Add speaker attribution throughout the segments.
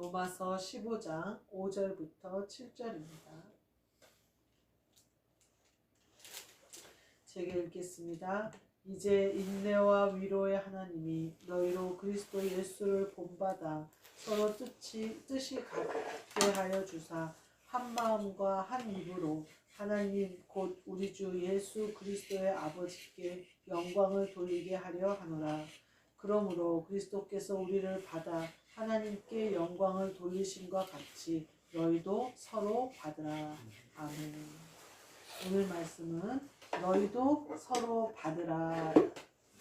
Speaker 1: 로마서 15장 5절부터 7절입니다. 제가 읽겠습니다. 이제 인내와 위로의 하나님이 너희로 그리스도 예수를 본받아 서로 뜻이 같게 하여 주사 한 마음과 한 입으로 하나님 곧 우리 주 예수 그리스도의 아버지께 영광을 돌리게 하려 하노라. 그러므로 그리스도께서 우리를 받아 하나님께 영광을 돌리심과 같이 너희도 서로 받으라. 아멘. 오늘 말씀은 너희도 서로 받으라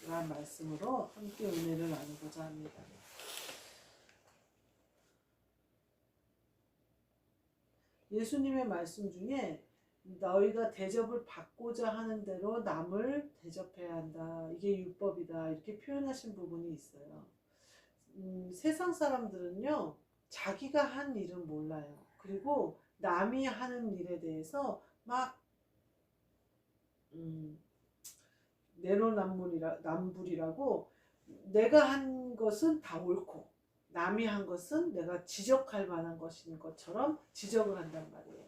Speaker 1: 라는 말씀으로 함께 은혜를 나누고자 합니다. 예수님의 말씀 중에 너희가 대접을 받고자 하는 대로 남을 대접해야 한다. 이게 율법이다. 이렇게 표현하신 부분이 있어요. 세상 사람들은요, 자기가 한 일은 몰라요. 그리고 남이 하는 일에 대해서 막 내로남불이라고 내가 한 것은 다 옳고 남이 한 것은 내가 지적할 만한 것인 것처럼 지적을 한단 말이에요.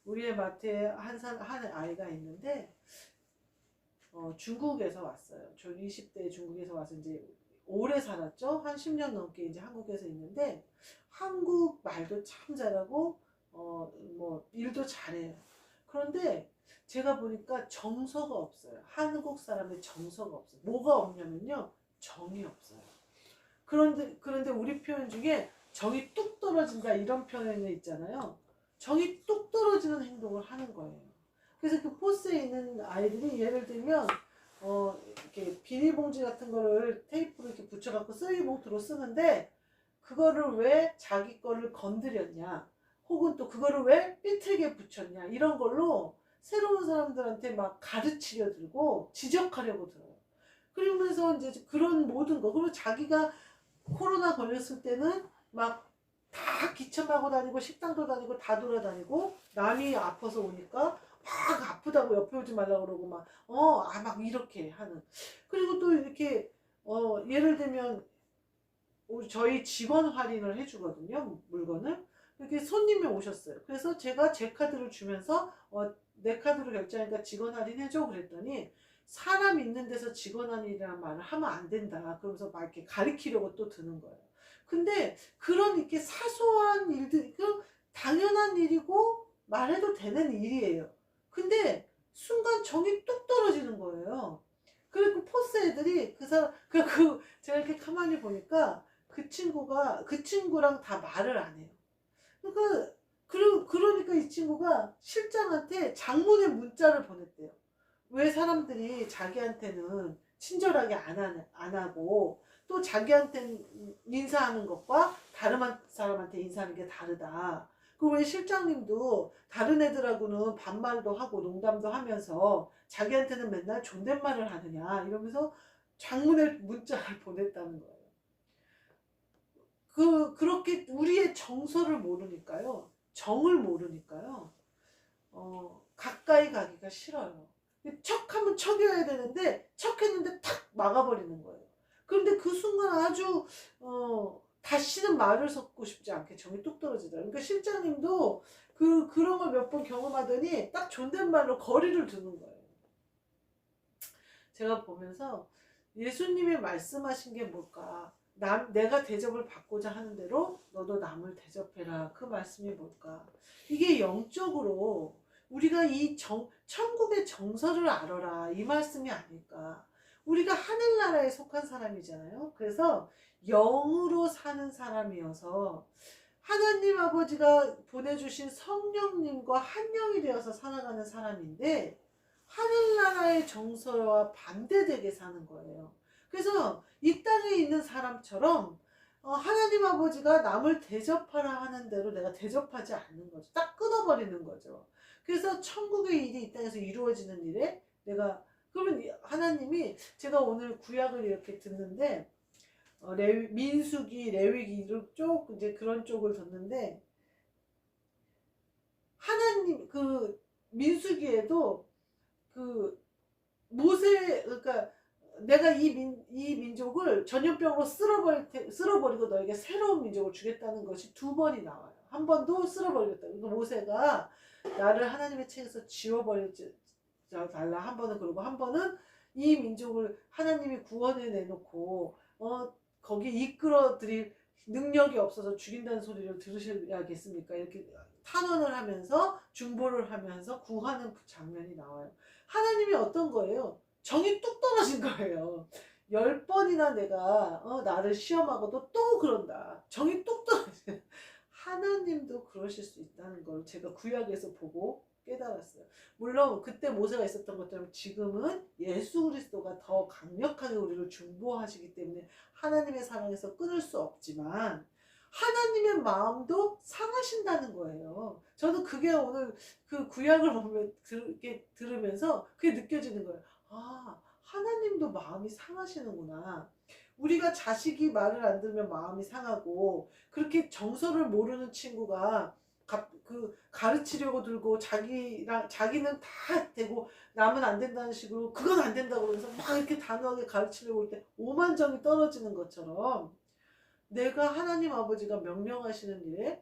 Speaker 1: 우리의 마트에 한 아이가 있는데 중국에서 왔어요. 저 20대 중국에서 와서 이제 오래 살았죠. 한 10년 넘게 이제 한국에서 있는데 한국 말도 참 잘하고 뭐 일도 잘해요. 그런데 제가 보니까 정서가 없어요. 한국 사람의 정서가 없어요. 뭐가 없냐면요, 정이 없어요. 그런데 우리 표현 중에 정이 뚝 떨어진다 이런 표현이 있잖아요. 정이 뚝 떨어지는 행동을 하는 거예요. 그래서 그 포스에 있는 아이들이 예를 들면 이렇게 비닐봉지 같은 거를 테이프로 이렇게 붙여갖고 쓰레기 봉투로 쓰는데 그거를 왜 자기 거를 건드렸냐, 혹은 또 그거를 왜 삐뚤게 붙였냐, 이런 걸로 새로운 사람들한테 막 가르치려 들고 지적하려고 들어요. 그러면서 이제 그런 모든 거, 그리고 자기가 코로나 걸렸을 때는 막 다 기침하고 다니고 식당도 다니고 다 돌아다니고 남이 아파서 오니까 막 아프다고 옆에 오지 말라고 그러고 막 이렇게 하는. 그리고 또 이렇게 예를 들면 저희 직원 할인을 해주거든요, 물건을. 이렇게 손님이 오셨어요. 그래서 제가 제 카드를 주면서 내 카드로 결제하니까 직원 할인해줘 그랬더니 사람 있는 데서 직원 할인이라는 말을 하면 안 된다. 그러면서 막 이렇게 가리키려고 또 드는 거예요. 근데 그런 이렇게 사소한 일들, 그 당연한 일이고 말해도 되는 일이에요. 근데 순간 정이 뚝 떨어지는 거예요. 그리고 포스 애들이 제가 이렇게 가만히 보니까 그 친구랑 다 말을 안 해요. 그러니까 이 친구가 실장한테 장문의 문자를 보냈대요. 왜 사람들이 자기한테는 친절하게 안 하고 또 자기한테 인사하는 것과 다른 사람한테 인사하는 게 다르다. 그리고 왜 실장님도 다른 애들하고는 반말도 하고 농담도 하면서 자기한테는 맨날 존댓말을 하느냐, 이러면서 장문의 문자를 보냈다는 거예요. 그렇게 우리의 정서를 모르니까요. 정을 모르니까요. 가까이 가기가 싫어요. 척하면 척이어야 되는데 척했는데 탁 막아버리는 거예요. 그런데 그 순간 아주 다시는 말을 섞고 싶지 않게 정이 뚝 떨어지더라고요. 그러니까 실장님도 그런 걸 몇 번 경험하더니 딱 존댓말로 거리를 두는 거예요. 제가 보면서 예수님이 말씀하신 게 뭘까? 내가 대접을 받고자 하는 대로 너도 남을 대접해라. 그 말씀이 뭘까? 이게 영적으로 우리가 천국의 정서를 알아라, 이 말씀이 아닐까. 우리가 하늘나라에 속한 사람이잖아요. 그래서 영으로 사는 사람이어서 하나님 아버지가 보내주신 성령님과 한 영이 되어서 살아가는 사람인데 하늘나라의 정서와 반대되게 사는 거예요. 그래서 이 땅에 있는 사람처럼 하나님 아버지가 남을 대접하라 하는 대로 내가 대접하지 않는 거죠. 딱 끊어버리는 거죠. 그래서 천국의 일이 이 땅에서 이루어지는 일에 그러면 하나님이, 제가 오늘 구약을 이렇게 듣는데 민수기, 레위기 쪽 이제 그런 쪽을 듣는데 하나님 민수기에도 그러니까 내가 이 민족을 전염병으로 쓸어버리고 너에게 새로운 민족을 주겠다는 것이 두 번이 나와요. 한 번도 쓸어버리겠다. 그러니까 모세가 나를 하나님의 책에서 지워버리지 달라 한 번은, 그러고 한 번은 이 민족을 하나님이 구원해 내놓고 거기 이끌어들일 능력이 없어서 죽인다는 소리를 들으셔야겠습니까? 이렇게 탄원을 하면서 중보를 하면서 구하는 장면이 나와요. 하나님이 어떤 거예요? 정이 뚝 떨어진 거예요. 10번이나 내가 나를 시험하고도 또 그런다. 정이 뚝 떨어진. 하나님도 그러실 수 있다는 걸 제가 구약에서 보고 깨달았어요. 물론 그때 모세가 있었던 것처럼 지금은 예수 그리스도가 더 강력하게 우리를 중보하시기 때문에 하나님의 사랑에서 끊을 수 없지만 하나님의 마음도 상하신다는 거예요. 저는 그게 오늘 그 구약을 보면 들으면서 그게 느껴지는 거예요. 아, 하나님도 마음이 상하시는구나. 우리가 자식이 말을 안 들으면 마음이 상하고, 그렇게 정서를 모르는 친구가 가르치려고 들고 자기는 다 되고 남은 안 된다는 식으로 그건 안 된다고 그러면서 막 이렇게 단호하게 가르치려고 할 때 오만정이 떨어지는 것처럼, 내가 하나님 아버지가 명령하시는 일에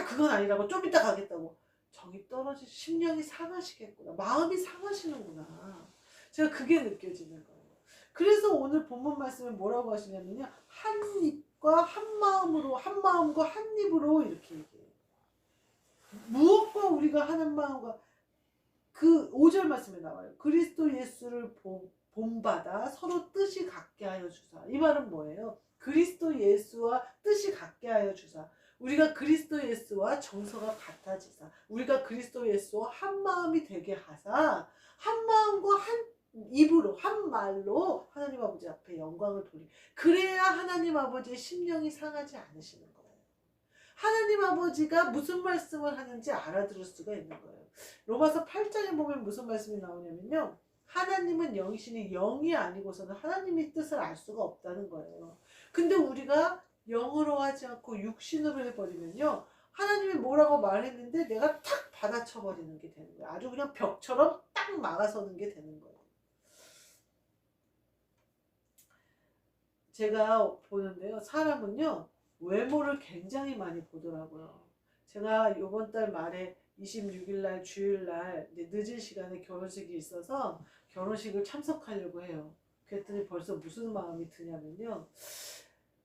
Speaker 1: 그건 아니라고 좀 이따 가겠다고 정이 떨어지, 심령이 상하시겠구나, 마음이 상하시는구나. 제가 그게 느껴지는 거예요. 그래서 오늘 본문 말씀에 뭐라고 하시냐면요, 한 입과 한 마음으로, 한 마음과 한 입으로 이렇게 얘기해요. 무엇과 우리가 하는 마음과, 그 5절 말씀에 나와요. 그리스도 예수를 본받아 서로 뜻이 같게 하여 주사. 이 말은 뭐예요? 그리스도 예수와 뜻이 같게 하여 주사. 우리가 그리스도 예수와 정서가 같아지사. 우리가 그리스도 예수와 한 마음이 되게 하사, 한 마음과 한 입으로, 한 말로 하나님 아버지 앞에 영광을 돌리. 그래야 하나님 아버지의 심령이 상하지 않으시는 거예요. 하나님 아버지가 무슨 말씀을 하는지 알아들을 수가 있는 거예요. 로마서 8장에 보면 무슨 말씀이 나오냐면요, 하나님은 영이시니 영이 아니고서는 하나님의 뜻을 알 수가 없다는 거예요. 근데 우리가 영으로 하지 않고 육신으로 해버리면요, 하나님이 뭐라고 말했는데 내가 탁 받아쳐버리는 게 되는 거예요. 아주 그냥 벽처럼 딱 막아서는 게 되는 거예요. 제가 보는데요, 사람은요 외모를 굉장히 많이 보더라고요. 제가 이번 달 말에 26일날 주일날 늦은 시간에 결혼식이 있어서 결혼식을 참석하려고 해요. 그랬더니 벌써 무슨 마음이 드냐면요,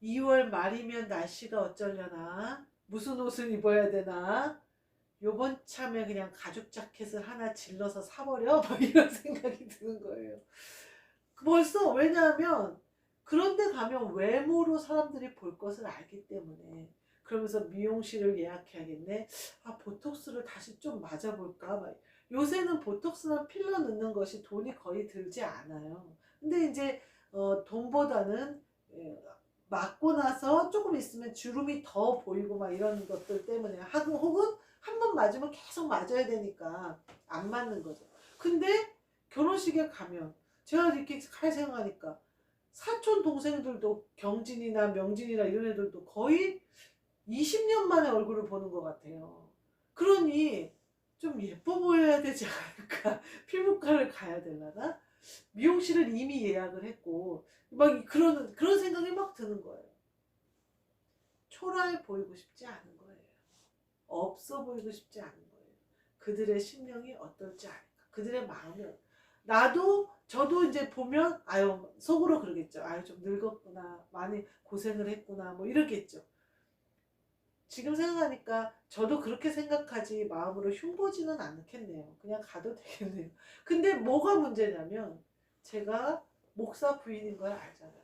Speaker 1: 2월 말이면 날씨가 어쩌려나, 무슨 옷을 입어야 되나, 요번 참에 그냥 가죽 자켓을 하나 질러서 사버려, 뭐 이런 생각이 드는 거예요. 벌써. 왜냐하면 그런데 가면 외모로 사람들이 볼 것을 알기 때문에. 그러면서 미용실을 예약해야겠네, 보톡스를 다시 좀 맞아볼까, 막. 요새는 보톡스나 필러 넣는 것이 돈이 거의 들지 않아요. 근데 이제 돈보다는 맞고 나서 조금 있으면 주름이 더 보이고 막 이런 것들 때문에, 혹은 한 번 맞으면 계속 맞아야 되니까 안 맞는 거죠. 근데 결혼식에 가면 제가 이렇게 갈 생각하니까 사촌 동생들도 경진이나 명진이나 이런 애들도 거의 20년 만에 얼굴을 보는 것 같아요. 그러니 좀 예뻐 보여야 되지 않을까? 피부과를 가야 되려나? 미용실을 이미 예약을 했고 막 그런 생각이 막 드는 거예요. 초라해 보이고 싶지 않은 거예요. 없어 보이고 싶지 않은 거예요. 그들의 심령이 어떨지 알까? 그들의 마음이 저도 이제 보면 속으로 그러겠죠. 좀 늙었구나, 많이 고생을 했구나, 뭐 이러겠죠. 지금 생각하니까 저도 그렇게 생각하지 마음으로 흉보지는 않겠네요. 그냥 가도 되겠네요. 근데 뭐가 문제냐면 제가 목사 부인인 걸 알잖아요.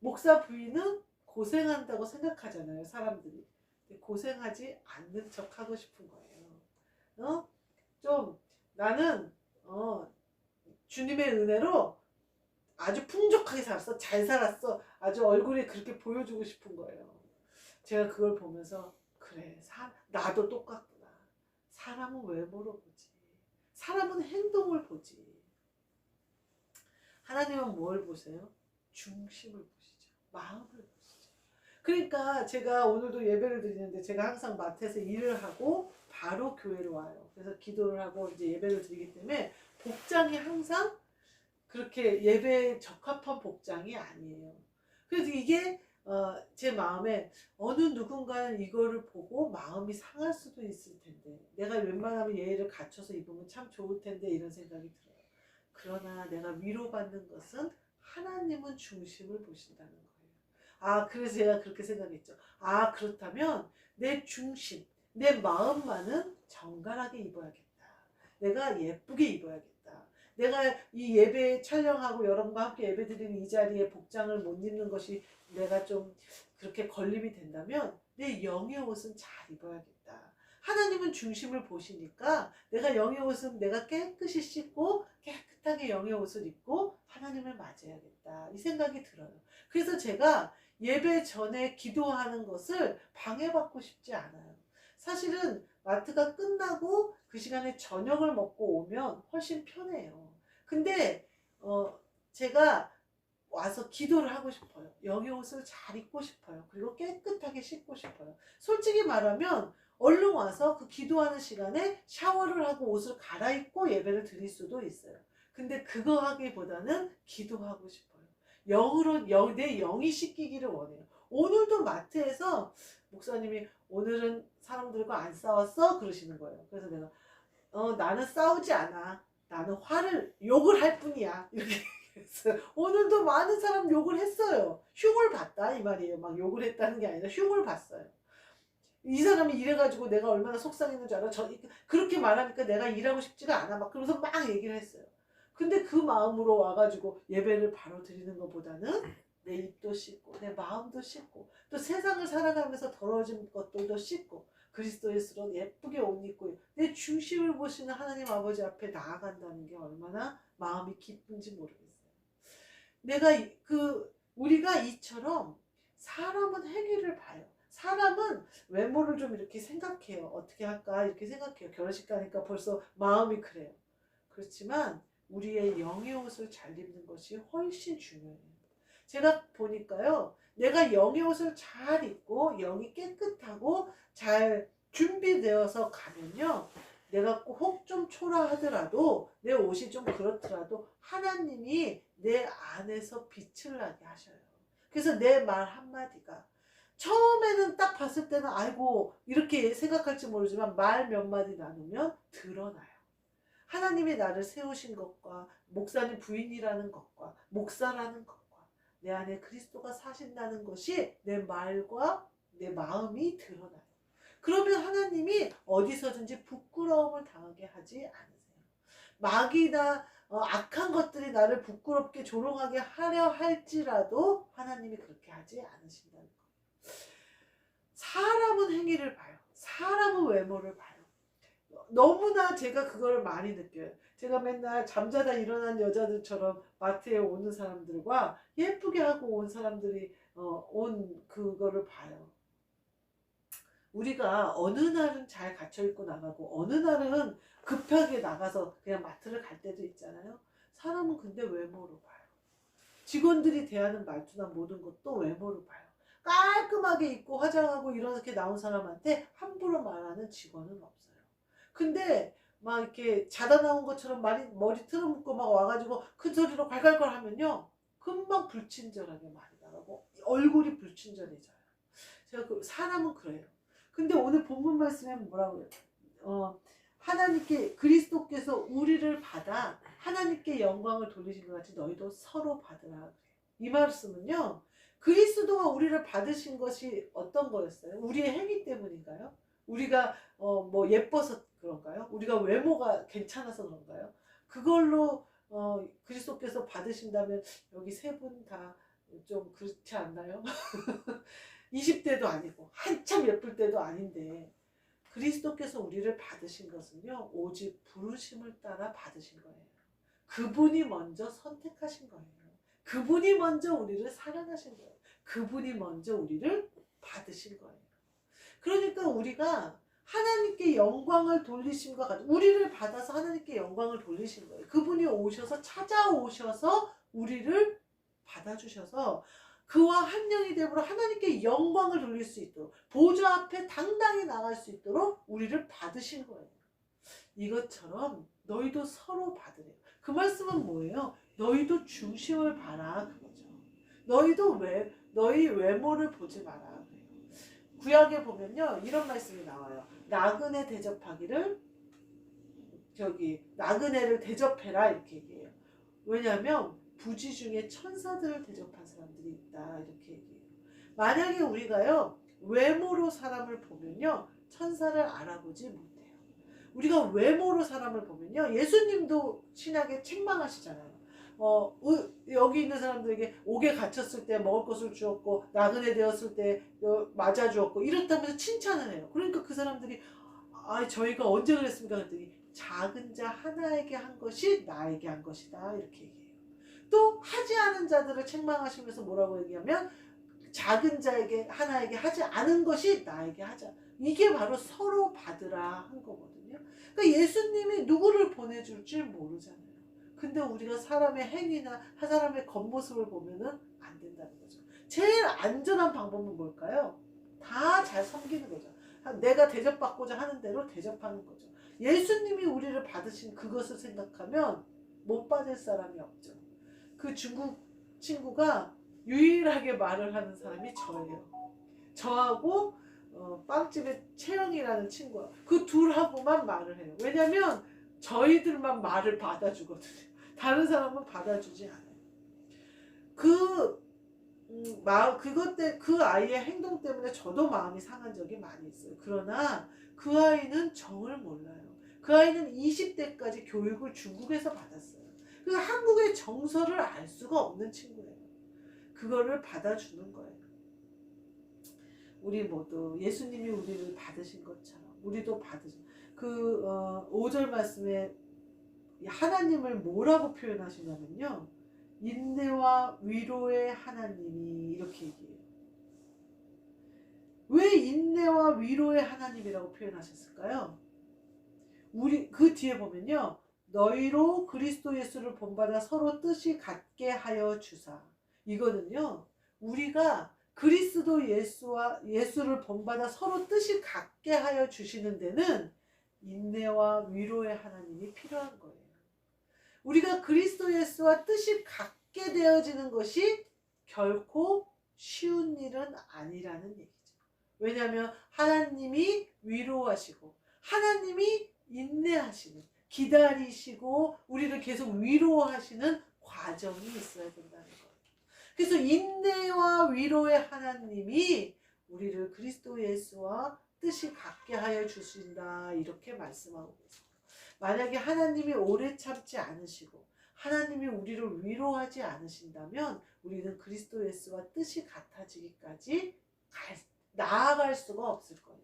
Speaker 1: 목사 부인은 고생한다고 생각하잖아요, 사람들이. 고생하지 않는 척 하고 싶은 거예요. 좀 나는 주님의 은혜로 아주 풍족하게 살았어, 잘 살았어, 아주 얼굴에 그렇게 보여주고 싶은 거예요. 제가 그걸 보면서 그래, 나도 똑같구나. 사람은 외모로 보지, 사람은 행동을 보지. 하나님은 뭘 보세요? 중심을 보시죠. 마음을 보시죠. 그러니까 제가 오늘도 예배를 드리는데, 제가 항상 마트에서 일을 하고 바로 교회로 와요. 그래서 기도를 하고 이제 예배를 드리기 때문에 복장이 항상 그렇게 예배에 적합한 복장이 아니에요. 그래서 이게 제 마음에 어느 누군가는 이거를 보고 마음이 상할 수도 있을 텐데 내가 웬만하면 예의를 갖춰서 입으면 참 좋을 텐데 이런 생각이 들어요. 그러나 내가 위로받는 것은 하나님은 중심을 보신다는 거예요. 그래서 제가 그렇게 생각했죠. 그렇다면 내 중심, 내 마음만은 정갈하게 입어야겠다. 내가 예쁘게 입어야겠다. 내가 이 예배 촬영하고 여러분과 함께 예배 드리는 이 자리에 복장을 못 입는 것이 내가 좀 그렇게 걸림이 된다면 내 영의 옷은 잘 입어야겠다. 하나님은 중심을 보시니까 내가 영의 옷은 내가 깨끗이 씻고 깨끗하게 영의 옷을 입고 하나님을 맞이해야겠다. 이 생각이 들어요. 그래서 제가 예배 전에 기도하는 것을 방해받고 싶지 않아요. 사실은 마트가 끝나고 그 시간에 저녁을 먹고 오면 훨씬 편해요. 근데 제가 와서 기도를 하고 싶어요. 영의 옷을 잘 입고 싶어요. 그리고 깨끗하게 씻고 싶어요. 솔직히 말하면 얼른 와서 그 기도하는 시간에 샤워를 하고 옷을 갈아입고 예배를 드릴 수도 있어요. 근데 그거 하기보다는 기도하고 싶어요. 내 영이 씻기기를 원해요. 오늘도 마트에서 목사님이 오늘은 사람들과 안 싸웠어? 그러시는 거예요. 그래서 내가 나는 싸우지 않아. 나는 욕을 할 뿐이야. 이렇게 했어요. 오늘도 많은 사람 욕을 했어요. 흉을 봤다 이 말이에요. 막 욕을 했다는 게 아니라 흉을 봤어요. 이 사람이 이래가지고 내가 얼마나 속상했는 줄 알아? 그렇게 말하니까 내가 일하고 싶지가 않아. 막 그러면서 막 얘기를 했어요. 근데 그 마음으로 와가지고 예배를 바로 드리는 것보다는 내 입도 씻고 내 마음도 씻고 또 세상을 살아가면서 더러워진 것들도 씻고 그리스도 예수로 예쁘게 옷 입고 내 중심을 보시는 하나님 아버지 앞에 나아간다는 게 얼마나 마음이 기쁜지 모르겠어요. 우리가 이처럼 사람은 행위를 봐요. 사람은 외모를 좀 이렇게 생각해요. 어떻게 할까 이렇게 생각해요. 결혼식 가니까 벌써 마음이 그래요. 그렇지만 우리의 영의 옷을 잘 입는 것이 훨씬 중요해요. 제가 보니까요. 내가 영의 옷을 잘 입고 영이 깨끗하고 잘 준비되어서 가면요. 내가 혹 좀 초라하더라도 내 옷이 좀 그렇더라도 하나님이 내 안에서 빛을 나게 하셔요. 그래서 내 말 한마디가 처음에는 딱 봤을 때는 아이고 이렇게 생각할지 모르지만 말 몇 마디 나누면 드러나요. 하나님이 나를 세우신 것과 목사님 부인이라는 것과 목사라는 것과 내 안에 그리스도가 사신다는 것이 내 말과 내 마음이 드러나요. 그러면 하나님이 어디서든지 부끄러움을 당하게 하지 않으세요. 마귀나 악한 것들이 나를 부끄럽게 조롱하게 하려 할지라도 하나님이 그렇게 하지 않으신다는 거예요. 사람은 행위를 봐요. 사람은 외모를 봐요. 너무나 제가 그걸 많이 느껴요. 제가 맨날 잠자다 일어난 여자들처럼 마트에 오는 사람들과 예쁘게 하고 온 사람들이 온 그거를 봐요. 우리가 어느 날은 잘 갖춰 입고 나가고 어느 날은 급하게 나가서 그냥 마트를 갈 때도 있잖아요. 사람은 근데 외모로 봐요. 직원들이 대하는 말투나 모든 것도 외모로 봐요. 깔끔하게 입고 화장하고 이렇게 나온 사람한테 함부로 말하는 직원은 없어요. 근데 막 이렇게 자다 나온 것처럼 머리 틀어묶고 막 와가지고 큰 소리로 콸콸콸 하면요. 금방 불친절하게 말이 나가고 얼굴이 불친절해져요. 사람은 그래요. 근데 오늘 본문 말씀에 뭐라고 해요? 하나님께 그리스도께서 우리를 받아 하나님께 영광을 돌리신 것 같이 너희도 서로 받으라 그래요. 이 말씀은요. 그리스도가 우리를 받으신 것이 어떤 거였어요? 우리의 행위 때문인가요? 우리가 뭐 예뻐서 그런가요? 우리가 외모가 괜찮아서 그런가요? 그걸로 그리스도께서 받으신다면 여기 세 분 다 좀 그렇지 않나요? 20대도 아니고 한참 예쁠 때도 아닌데 그리스도께서 우리를 받으신 것은요. 오직 부르심을 따라 받으신 거예요. 그분이 먼저 선택하신 거예요. 그분이 먼저 우리를 사랑하신 거예요. 그분이 먼저 우리를 받으신 거예요. 그러니까 우리가 하나님께 영광을 돌리심과 같이 우리를 받아서 하나님께 영광을 돌리신 거예요. 그분이 오셔서 찾아오셔서 우리를 받아주셔서 그와 한 영이 되므로 하나님께 영광을 돌릴 수 있도록 보좌 앞에 당당히 나갈 수 있도록 우리를 받으신 거예요. 이것처럼 너희도 서로 받으래요. 그 말씀은 뭐예요? 너희도 중심을 봐라 그거죠. 너희도 너희 외모를 보지 마라. 구약에 보면요 이런 말씀이 나와요. 나그네 대접하기를 나그네를 대접해라 이렇게 얘기해요. 왜냐하면 부지 중에 천사들을 대접한 사람들이 있다 이렇게 얘기해요. 만약에 우리가요 외모로 사람을 보면요 천사를 알아보지 못해요. 우리가 외모로 사람을 보면요 예수님도 신약에 책망하시잖아요. 여기 있는 사람들에게 옥에 갇혔을 때 먹을 것을 주었고 나그네 되었을 때 맞아 주었고 이렇다면서 칭찬을 해요. 그러니까 그 사람들이 저희가 언제 그랬습니까? 그랬더니 작은 자 하나에게 한 것이 나에게 한 것이다 이렇게 얘기해요. 또 하지 않은 자들을 책망하시면서 뭐라고 얘기하면 작은 자에게 하나에게 하지 않은 것이 나에게 하자. 이게 바로 서로 받으라 한 거거든요. 그러니까 예수님이 누구를 보내줄지 모르잖아요. 근데 우리가 사람의 행위나 한 사람의 겉모습을 보면은 안 된다는 거죠. 제일 안전한 방법은 뭘까요? 다 잘 섬기는 거죠. 내가 대접받고자 하는 대로 대접하는 거죠. 예수님이 우리를 받으신 그것을 생각하면 못 받을 사람이 없죠. 그 중국 친구가 유일하게 말을 하는 사람이 저예요. 저하고 빵집의 채영이라는 친구야. 그 둘하고만 말을 해요. 왜냐면 저희들만 말을 받아주거든요. 다른 사람은 받아주지 않아요. 그 아이의 행동 때문에 저도 마음이 상한 적이 많이 있어요. 그러나 그 아이는 정을 몰라요. 그 아이는 20대까지 교육을 중국에서 받았어요. 그 한국의 정서를 알 수가 없는 친구예요. 그거를 받아주는 거예요. 우리 모두 예수님이 우리를 받으신 것처럼 우리도 받으신 5절 말씀에 하나님을 뭐라고 표현하시냐면요. 인내와 위로의 하나님이 이렇게 얘기해요. 왜 인내와 위로의 하나님이라고 표현하셨을까요? 우리 그 뒤에 보면요. 너희로 그리스도 예수를 본받아 서로 뜻이 같게 하여 주사. 이거는요. 우리가 그리스도 예수를 본받아 서로 뜻이 같게 하여 주시는 데는 인내와 위로의 하나님이 필요한 거예요. 우리가 그리스도 예수와 뜻이 같게 되어지는 것이 결코 쉬운 일은 아니라는 얘기죠. 왜냐하면 하나님이 위로하시고 하나님이 인내하시는 기다리시고 우리를 계속 위로하시는 과정이 있어야 된다는 거예요. 그래서 인내와 위로의 하나님이 우리를 그리스도 예수와 뜻이 같게 하여 주신다 이렇게 말씀하고 계십니다. 만약에 하나님이 오래 참지 않으시고 하나님이 우리를 위로하지 않으신다면 우리는 그리스도 예수와 뜻이 같아지기까지 나아갈 수가 없을 거예요.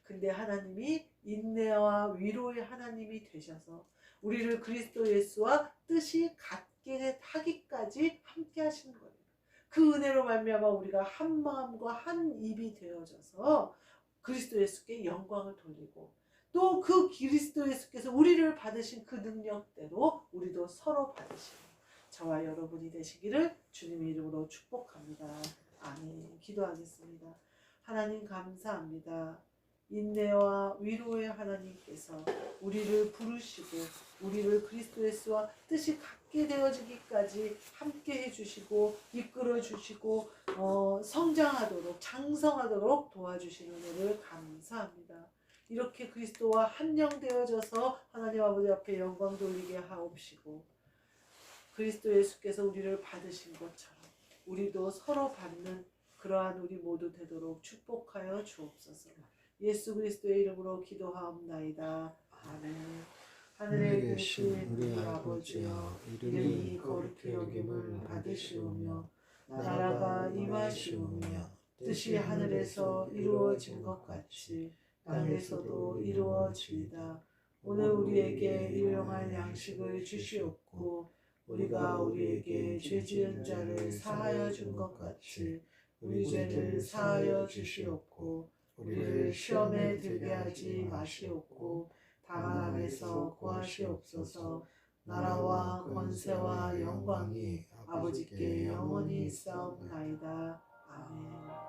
Speaker 1: 근데 하나님이 인내와 위로의 하나님이 되셔서 우리를 그리스도 예수와 뜻이 같게 하기까지 함께 하시는 거예요. 그 은혜로 말미암아 우리가 한 마음과 한 입이 되어져서 그리스도 예수께 영광을 돌리고 또 그 그리스도 예수께서 우리를 받으신 그 능력대로 우리도 서로 받으시는 저와 여러분이 되시기를 주님의 이름으로 축복합니다. 아멘. 기도하겠습니다. 하나님 감사합니다. 인내와 위로의 하나님께서 우리를 부르시고 우리를 그리스도 예수와 뜻이 같게 되어지기까지 함께 해주시고 이끌어 주시고 성장하도록 장성하도록 도와주시는 은혜를 감사합니다. 이렇게 그리스도와 한영되어져서 하나님 아버지 앞에 영광 돌리게 하옵시고 그리스도 예수께서 우리를 받으신 것처럼 우리도 서로 받는 그러한 우리 모두 되도록 축복하여 주옵소서. 예수 그리스도의 이름으로 기도하옵나이다. 아멘. 하늘에 계신 우리 아버지여 이름이 거룩히 여김을 받으시오며 나라가 임하시오며 뜻이 하늘에서 이루어진 것 같이 땅에서도 이루어지이다. 오늘 우리에게 일용할 양식을 주시옵고 우리가 우리에게 죄 지은 자를 사하여 준 것 같이 우리 죄를 사하여 주시옵고 우리를 시험에 들게 하지 마시옵고 다만 악에서 구하시옵소서. 나라와 권세와 영광이 아버지께 영원히 있사옵나이다. 아멘.